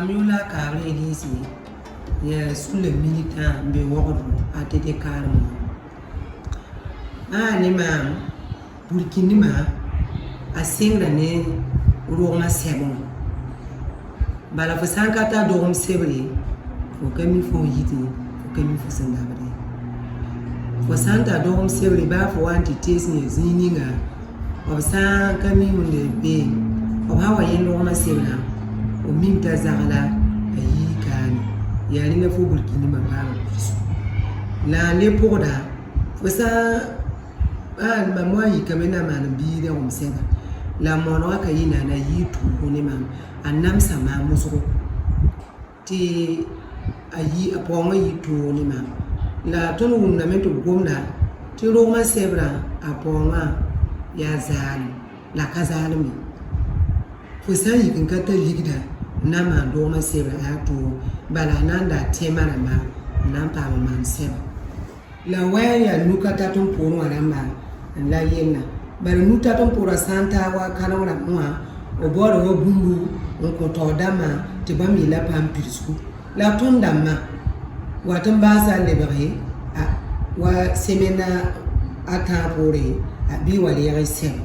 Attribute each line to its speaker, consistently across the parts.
Speaker 1: Amiola Kare Elise, yes, sous le militant, be word à Tete Carmo. Ah, les mam, Burkinima, a singre Roma Sebon. Bala for Sankata Dom Sebri, for coming for eating, for coming for Sandabri. For Santa Dom Sebri, bar for one to taste me as Zininga, of San coming on the bay, of how I am Roma Sebra, or Minta Zagala, a ye can, Yalinga for Burkinima Barros. La Lepoda, for Sa. Ah, maman yi kamena man bi de on seba la mono aka yi na yi tu ne mam annam sama muso ti ayi aponga yi tu ne mam la tonu na mento gomna ti roma sebra aponga ya zal la kazalmi fusa yi kan kata ligida na ma roma sebra ya tu bala nanda tema na ma nan pa man seba la waya nukata ton pono aramba la yenna bari nuta ton pura santa wa kana wala mwa oboro wo bumbu ko to dama te bami la pampirsu la ton dama watan basa le bari a wa semena ata pore a bi wali ya sem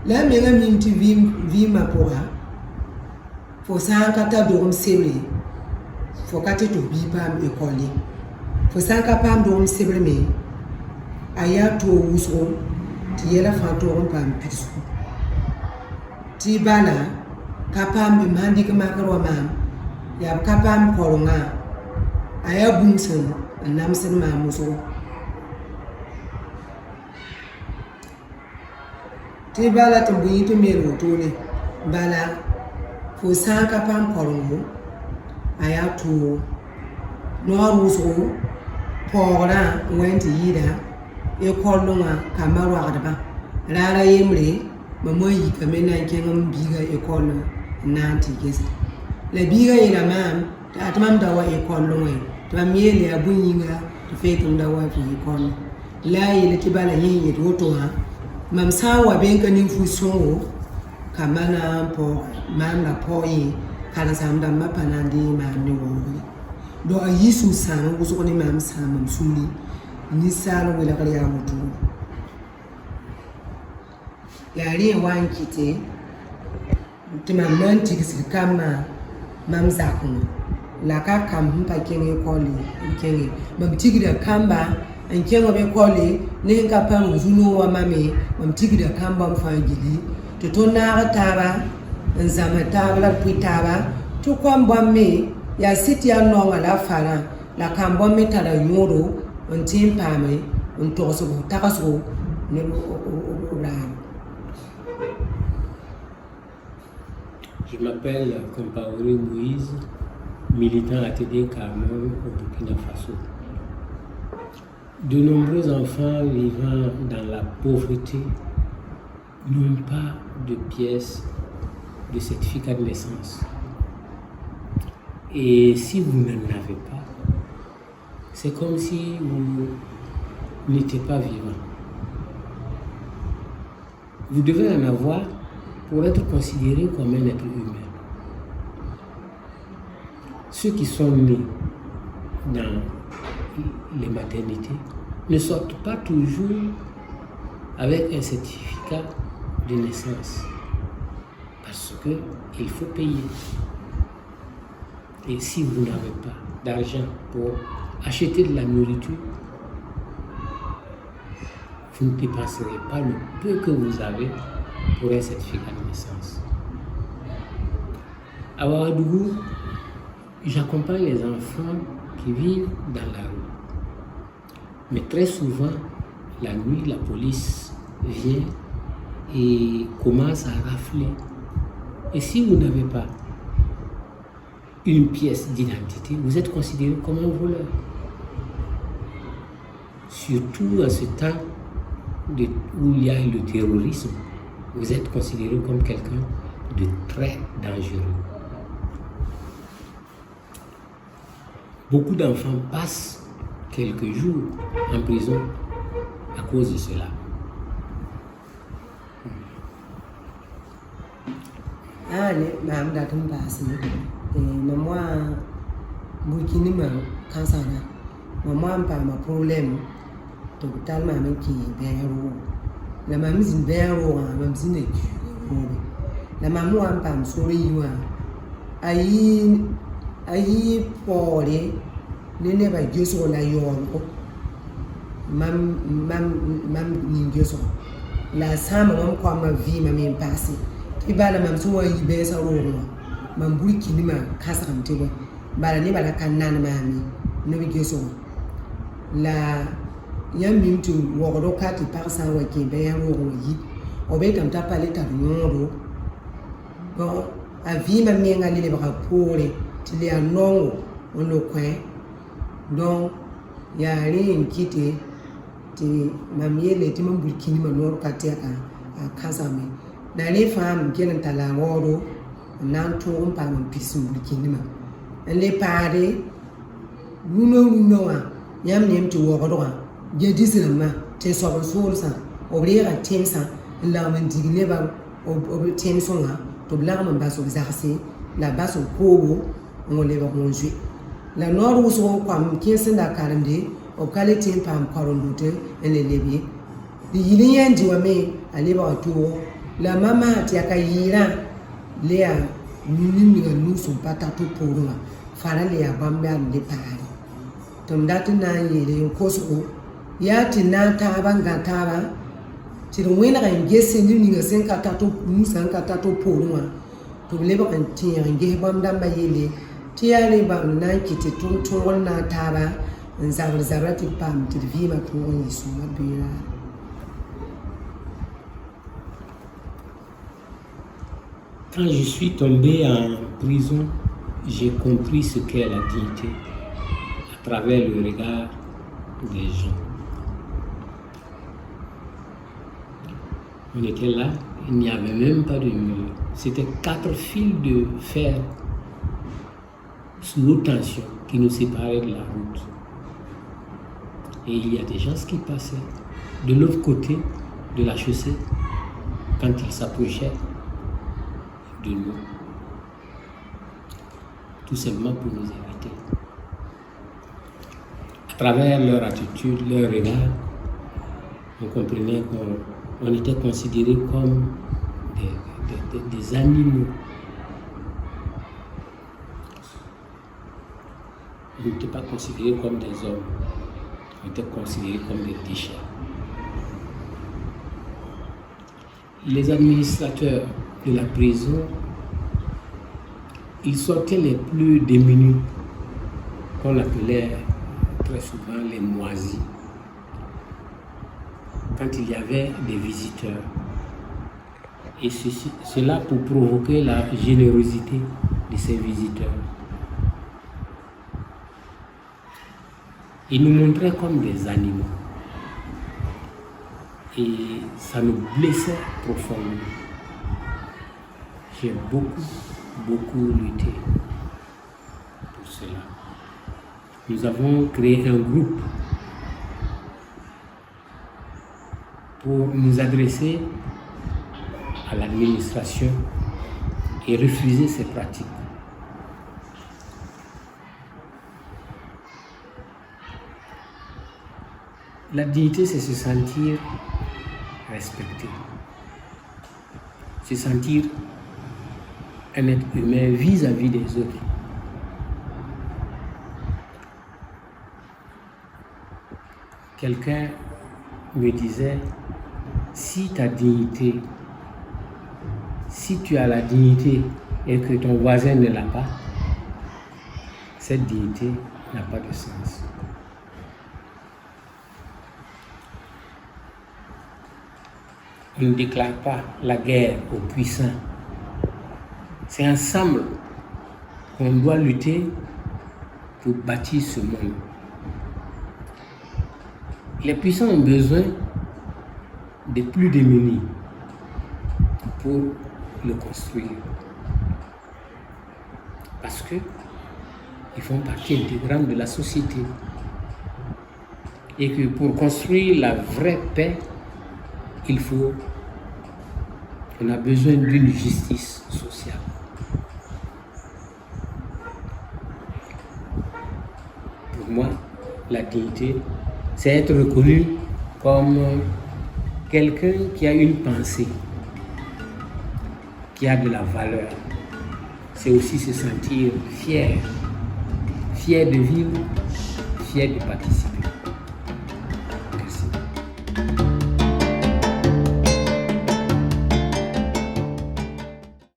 Speaker 1: la mega minti vi ma pora fo sanka ta dom semre fo kati to bi pam e koli fo sanka pam dom semre me aya to wuso ti yela fanto on pam pisku ti bana kapam bi mandi ka makaro mam ya kapam koronga aya bunsen namsen ma muso ti bala to buyi to mero to ne bala fo san kapam korongo aya to no ruso pora wenti yida e kolonga kamaru agaba rara yemre mamo yi kamena kengam biga e kolon nanti gesa la biga ila mam ta tamam dawa e kolonga to miele abunyinga to fetum dawa fi kolon la yele kibala yin to to ha mam sawa benka nin fu songo kamana po mam la poyi kala samda mapanandi mam ni wo do ayisu san ko so ni mam sam suli ni salo wala kala ya mutu yari wan kite tima manti kama mamza kuma la ka kam pa kenge koli kenge mam tigida kamba an kengo be koli ne ka pa zuno wa mame mam tigida kamba mfangili to to na taba nzama taba pitaba to kwamba me ya siti ya nonga la fara la kamba me tara nyoro on tim pame on toso takaso ne la.
Speaker 2: Je m'appelle Compaoré Moïse, militant ATD Carmel au Burkina Faso. De nombreux enfants vivant dans la pauvreté n'ont pas de pièces de certificat de naissance. Et si vous n'en avez pas, c'est comme si vous n'étiez pas vivant. Vous devez en avoir pour être considéré comme un être humain. Ceux qui sont nés dans les maternités ne sortent pas toujours avec un certificat de naissance parce qu'il faut payer. Et si vous n'avez pas d'argent pour acheter de la nourriture, vous ne dépenserez pas le peu que vous avez pour un certificat de naissance. À Ouagadougou, j'accompagne les enfants qui vivent dans la rue. Mais très souvent, la nuit, la police vient et commence à rafler. Et si vous n'avez pas une pièce d'identité, vous êtes considéré comme un voleur. Surtout à ce temps où il y a le terrorisme, vous êtes considéré comme quelqu'un de très dangereux. Beaucoup d'enfants passent quelques jours en prison à cause de cela.
Speaker 1: Ah, les mamans d'attendre passer. maman Burkini ma cancer maman pas ma problème totalement avec qui bien la maman zin bien maman zin la maman a pas souris ayi pole ne ba geso la yon mam ni geso la sama mam kwa ma vie ma mi passé ti bala mam so yi be sa ro mam Burkini ma cancer mtego bala ni bala kanana mami no bi geso la yam mi tu wo do ka ti par sa wa ke be ro yi o be tam ta pale ta nyoro bon a vie ma mi nga le ba pole ti le anongo on lo kwen donc ya rien kité ti mami le ti mam Burkini ma no ka ti a kasame na le fam kenen tala woro nan to on pa mam pisu Burkini ma les parés nous yam nem to wo do je disirama te so so sa obrira temsa la man digne ba ob temsonga to bla man ba so exercer la ba so ko on le ba on jouer la nord so kwam kinsinda karande o kale tem pam korondote ele lebi di yiliyan diwame ale ba to la mama ti akayira le a nini ga nusu pata to poruma farale ya bamba de pari tom datu na yele koso ya tina ta banga ta ba ti wena ga ngese ni ga sen ka ta to musa ka ta to poruma to le ba kan ti nge bamba ba yele ti ya le ba na kiti tun na ta ba nzabul zarati pam ti vi ma to yi su ma bira.
Speaker 2: Quand je suis tombé en prison, j'ai compris ce qu'est la dignité à travers le regard des gens. On était là, il n'y avait même pas de mur. C'était 4 fils de fer sous haute tension qui nous séparaient de la route. Et il y a des gens qui passaient de l'autre côté de la chaussée quand ils s'approchaient de nous, tout simplement pour nous éviter. À travers leur attitude, leur regard, on comprenait qu'on était considérés comme des animaux. On n'était pas considérés comme des hommes, on était considérés comme des déchets. Les administrateurs de la prison, ils sortaient les plus démunis, qu'on appelait très souvent les moisis, quand il y avait des visiteurs. Et cela pour provoquer la générosité de ces visiteurs. Ils nous montraient comme des animaux. Et ça nous blessait profondément. J'ai beaucoup lutté pour cela. Nous avons créé un groupe pour nous adresser à l'administration et refuser ces pratiques. La dignité, c'est se sentir respecté, se sentir un être humain vis-à-vis des autres. Quelqu'un me disait, si ta dignité, si tu as la dignité et que ton voisin ne l'a pas, cette dignité n'a pas de sens. On ne déclare pas la guerre aux puissants. C'est ensemble qu'on doit lutter pour bâtir ce monde. Les puissants ont besoin des plus démunis pour le construire. Parce qu'ils font partie intégrante de la société. Et que pour construire la vraie paix, on a besoin d'une justice sociale. Pour moi, la dignité, c'est être reconnu comme quelqu'un qui a une pensée, qui a de la valeur. C'est aussi se sentir fier, fier de vivre, fier de participer. Merci.